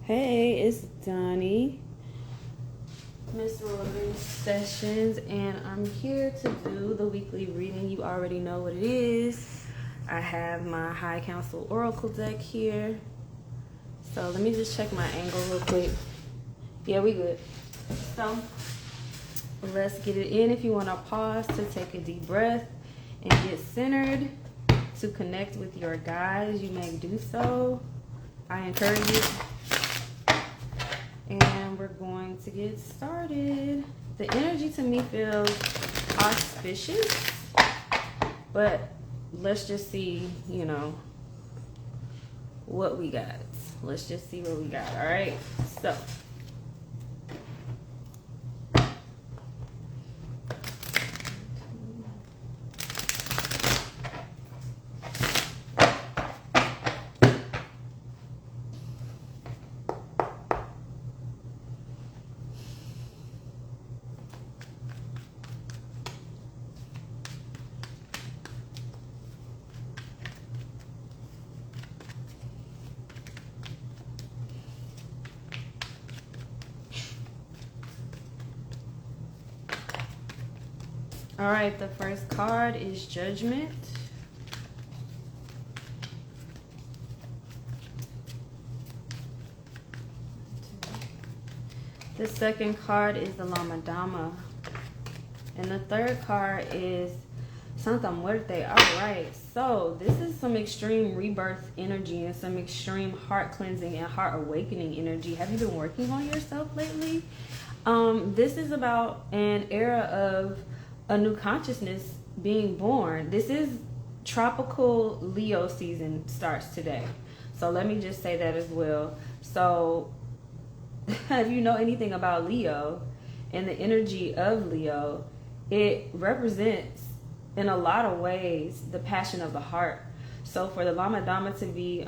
Hey, it's Donnie, Miss Rolling Sessions, and I'm here to do the weekly reading. You already know what it is. I have my High Council Oracle deck here. So let me just check my angle real quick. Yeah, we good. So let's get it in. If you want to pause to take a deep breath and get centered to connect with your guides, you may do so. I encourage it. And we're going to get started. The energy to me feels auspicious, but let's just see, what we got. Let's just see what we got, all right? So, all right, the first card is Judgment. The second card is the Lama Dama. And the third card is Santa Muerte. All right, so this is some extreme rebirth energy and some extreme heart cleansing and heart awakening energy. Have you been working on yourself lately? This is about an era of a new consciousness being born. This is tropical Leo season starts today. So let me just say that as well. So if you know anything about Leo and the energy of Leo, it represents in a lot of ways the passion of the heart. So for the Lama Dama to be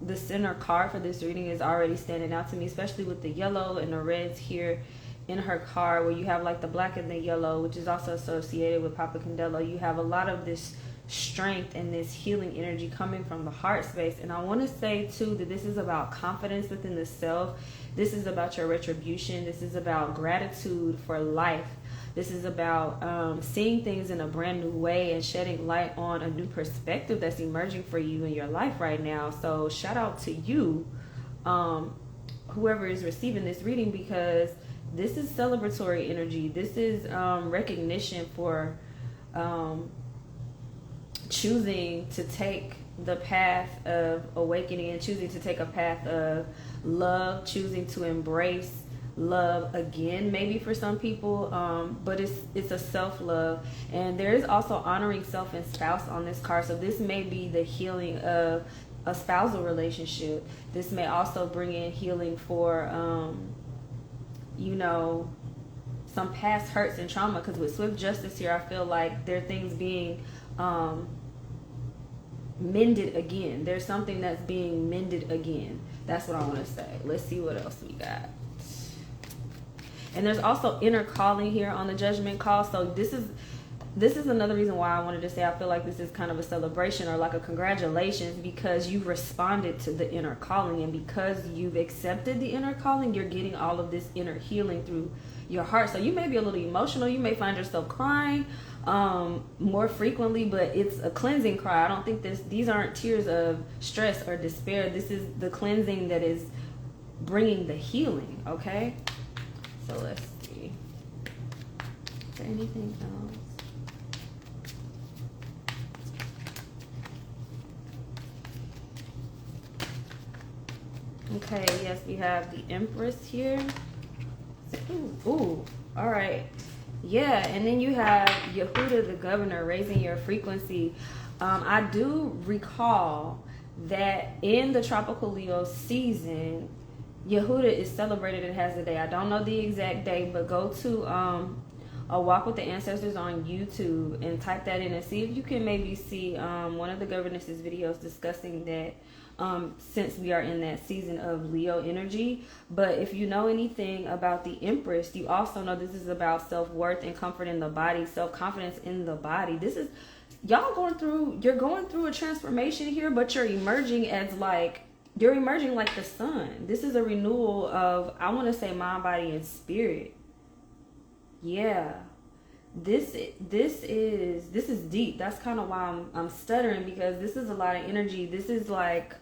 the center card for this reading is already standing out to me, especially with the yellow and the reds here in her card, where you have like the black and the yellow, which is also associated with Papa Candelo. You have a lot of this strength and this healing energy coming from the heart space. And I want to say too that this is about confidence within the self. This is about your retribution. This is about gratitude for life. This is about seeing things in a brand new way and shedding light on a new perspective that's emerging for you in your life right now. So shout out to you, whoever is receiving this reading, because this is celebratory energy. This is recognition for choosing to take the path of awakening and choosing to take a path of love, choosing to embrace love again, maybe for some people, but it's a self-love. And there is also honoring self and spouse on this card. So this may be the healing of a spousal relationship. This may also bring in healing for some past hurts and trauma, because with Swift Justice here, I feel like there are things being mended again. There's something that's being mended again. That's what I want to say. Let's see what else we got. And there's also inner calling here on the Judgment call. So this is another reason why I wanted to say I feel like this is kind of a celebration or like a congratulations, because you responded to the inner calling, and because you've accepted the inner calling, you're getting all of this inner healing through your heart. So you may be a little emotional. You may find yourself crying more frequently, but it's a cleansing cry. I don't think these aren't tears of stress or despair. This is the cleansing that is bringing the healing, okay? So let's see. Is there anything else? Okay, yes, we have the Empress here. Ooh, all right. Yeah, and then you have Yehuda the Governor raising your frequency. I do recall that in the Tropical Leo season, Yehuda is celebrated and has a day. I don't know the exact day, but go to A Walk with the Ancestors on YouTube and type that in and see if you can maybe see one of the governess's videos discussing that, since we are in that season of Leo energy. But if you know anything about the Empress, you also know this is about self-worth and comfort in the body, self-confidence in the body. This is, you're going through a transformation here, but you're emerging as like you're emerging like the sun. This is a renewal of, I want to say, mind, body, and spirit. Yeah. This is deep. That's kind of why I'm stuttering, because this is a lot of energy. This is like,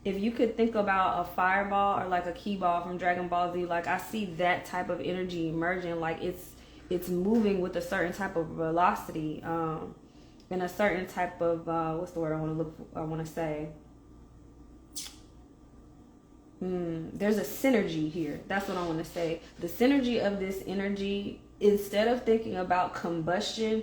if you could think about a fireball or like a key ball from Dragon Ball Z, like I see that type of energy emerging. Like it's moving with a certain type of velocity, and a certain type of what's the word I want to say. There's a synergy here. That's what I want to say. The synergy of this energy, instead of thinking about combustion,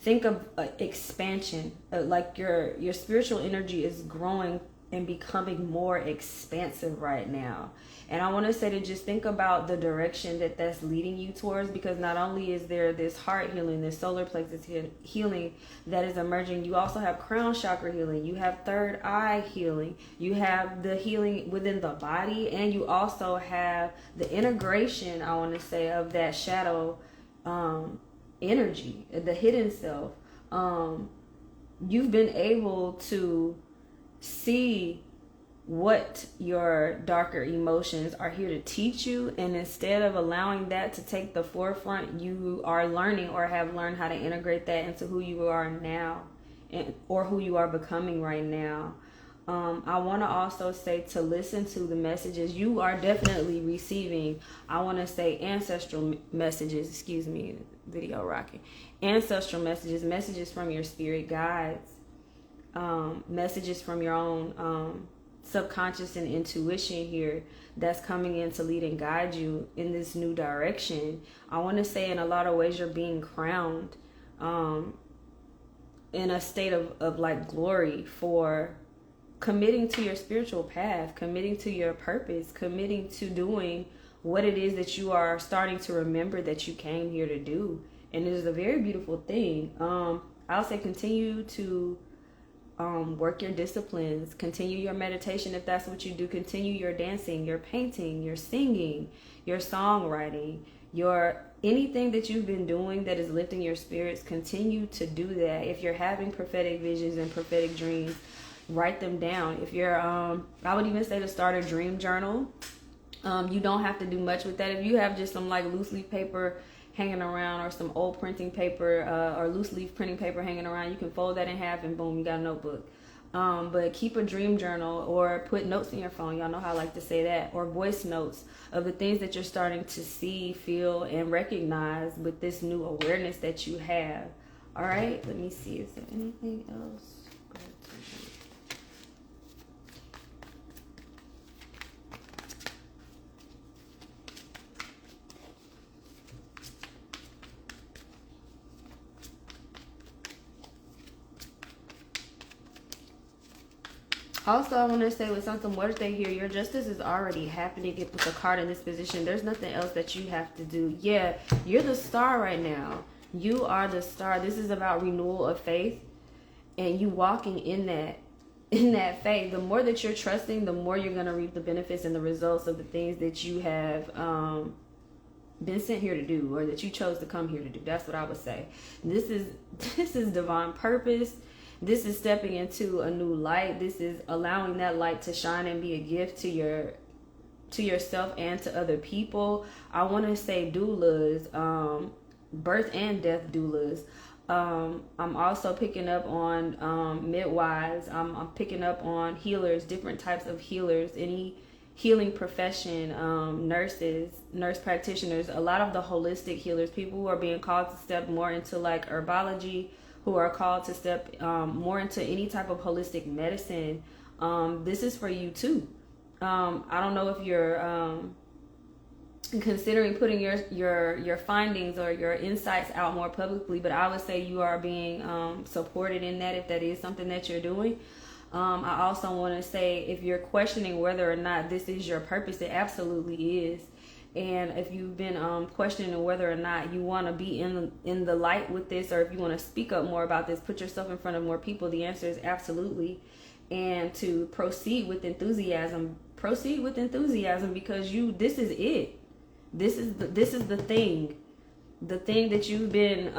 think of expansion. Like your spiritual energy is growing and becoming more expansive right now. And I want to say to just think about the direction that's leading you towards, because not only is there this heart healing, this solar plexus healing that is emerging, you also have crown chakra healing, you have third eye healing, you have the healing within the body, and you also have the integration, I want to say, of that shadow energy, the hidden self. You've been able to see what your darker emotions are here to teach you, and instead of allowing that to take the forefront, you are learning or have learned how to integrate that into who you are now, or who you are becoming right now. I want to also say to listen to the messages. You are definitely receiving, I want to say, ancestral messages, excuse me, video rocking, ancestral messages from your spirit guides, messages from your own subconscious and intuition here, that's coming in to lead and guide you in this new direction. I want to say in a lot of ways you're being crowned in a state of like glory for committing to your spiritual path, committing to your purpose, committing to doing what it is that you are starting to remember that you came here to do. And it is a very beautiful thing. I'll say continue to work your disciplines, continue your meditation if that's what you do, continue your dancing, your painting, your singing, your songwriting, your anything that you've been doing that is lifting your spirits. Continue to do that. If you're having prophetic visions and prophetic dreams, write them down. If you're I would even say to start a dream journal. You don't have to do much with that. If you have just some like loose leaf paper hanging around, or some old printing paper, or loose leaf printing paper hanging around, you can fold that in half and boom, you got a notebook. But keep a dream journal, or put notes in your phone. Y'all know how I like to say that. Or voice notes of the things that you're starting to see, feel, and recognize with this new awareness that you have. All right, let me see. Is there anything else? Also, I want to say with something Muerte here, your justice is already happening with the card in this position. There's nothing else that you have to do. Yeah, you're the star right now. You are the star. This is about renewal of faith, and you walking in that faith. The more that you're trusting, the more you're going to reap the benefits and the results of the things that you have been sent here to do, or that you chose to come here to do. That's what I would say. This is divine purpose. This is stepping into a new light. This is allowing that light to shine and be a gift to yourself and to other people. I want to say doulas, birth and death doulas. I'm also picking up on midwives. I'm picking up on healers, different types of healers, any healing profession, nurses, nurse practitioners, a lot of the holistic healers, people who are being called to step more into like herbology, who are called to step more into any type of holistic medicine. This is for you too. I don't know if you're considering putting your findings or your insights out more publicly, but I would say you are being supported in that, if that is something that you're doing. I also want to say, if you're questioning whether or not this is your purpose, it absolutely is. And if you've been questioning whether or not you want to be in the light with this, or if you want to speak up more about this, put yourself in front of more people, the answer is absolutely. And to proceed with enthusiasm, because this is it. This is the thing. the thing that you've been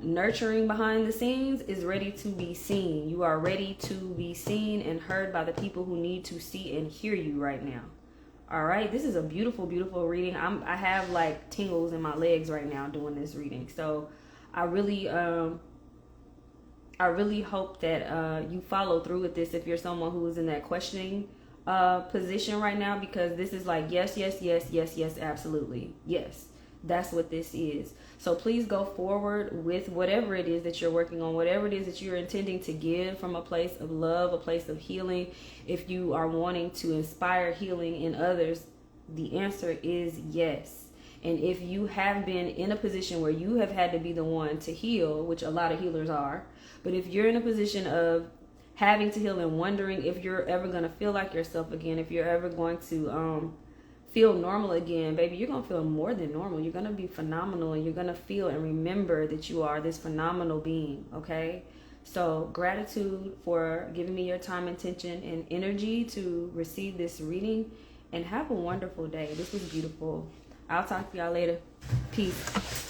nurturing behind the scenes is ready to be seen. You are ready to be seen and heard by the people who need to see and hear you right now. All right, this is a beautiful, beautiful reading. I have like tingles in my legs right now doing this reading. So I really hope that you follow through with this if you're someone who is in that questioning position right now, because this is like yes, yes, yes, yes, yes, absolutely, yes. That's what this is. So please go forward with whatever it is that you're working on, whatever it is that you're intending to give from a place of love, a place of healing. If you are wanting to inspire healing in others, the answer is yes. And if you have been in a position where you have had to be the one to heal, which a lot of healers are, but if you're in a position of having to heal and wondering if you're ever going to feel like yourself again, if you're ever going to feel normal again, baby, you're going to feel more than normal. You're going to be phenomenal, and you're going to feel and remember that you are this phenomenal being, okay? So gratitude for giving me your time, attention, and energy to receive this reading, and have a wonderful day. This was beautiful. I'll talk to y'all later. Peace.